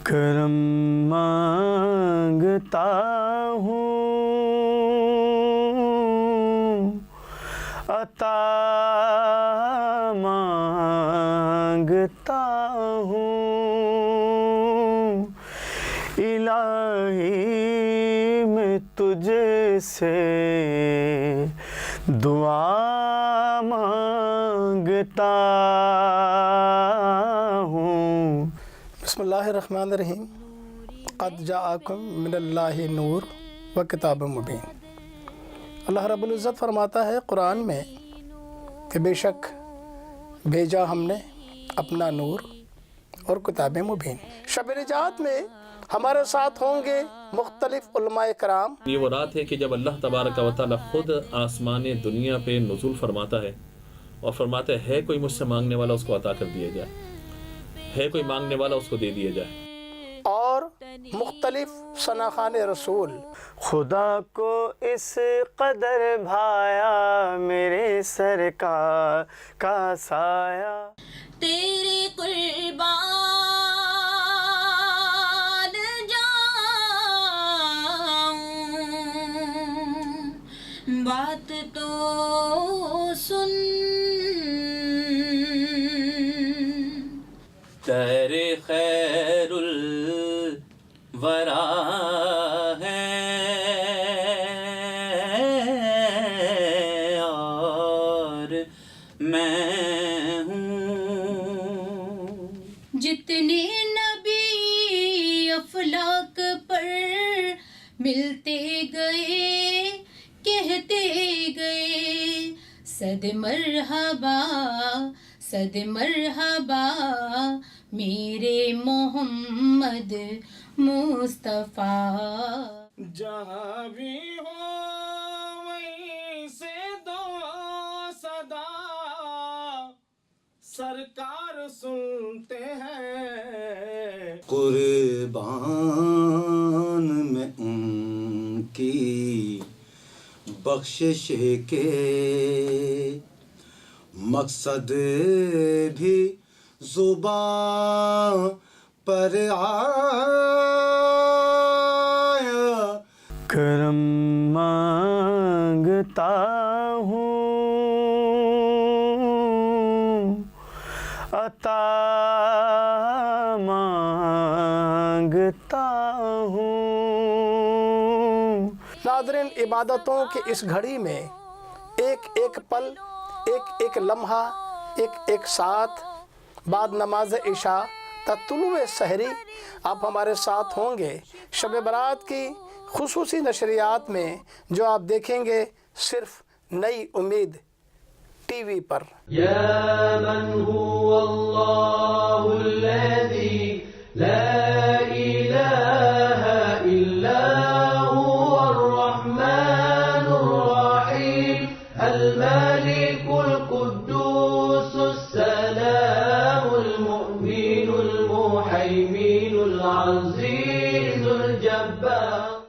کرم مانگتا ہوں، عطا مانگتا ہوں، الہی میں تجھ سے دعا مانگتا ہوں۔ بسم اللہ الرحمن الرحیم۔ قد جاءکم من اللہ نور و کتاب مبین۔ اللہ رب العزت فرماتا ہے قرآن میں کہ بے شک بھیجا ہم نے اپنا نور اور کتاب مبین۔ شب نجات میں ہمارے ساتھ ہوں گے مختلف علماء کرام۔ یہ وہ رات ہے کہ جب اللہ تبارک و تعالی خود آسمان دنیا پہ نزول فرماتا ہے اور فرماتا ہے کوئی مجھ سے مانگنے والا اس کو عطا کر دیا جائے، ہے کوئی مانگنے والا اس کو دے دیا جائے۔ اور مختلف ثناخان رسول۔ خدا کو اس قدر بھایا میرے سرکار کا سایہ، تیرے قربان جاؤں، بات تو سن، تیرے خیر الورا ہے اور میں ہوں۔ جتنے نبی افلاک پر ملتے گئے کہتے گئے صد مرحبا صد مرحبا میرے محمد مصطفیٰ۔ جہاں بھی ہو وہیں سے دو صدا سرکار سنتے ہیں، قربان میں ان کی بخشش کے مقصد بھی زبان پر آیا۔ کرم مانگتا ہوں، عطا مانگتا ہوں۔ ناظرین، عبادتوں کی اس گھڑی میں ایک ایک پل، ایک ایک لمحہ، ایک ایک ساتھ بعد نماز عشاء تا طلوع سحری آپ ہمارے ساتھ ہوں گے شب برات کی خصوصی نشریات میں، جو آپ دیکھیں گے صرف نئی امید ٹی وی پر۔ یا من هو اللہ الذی لا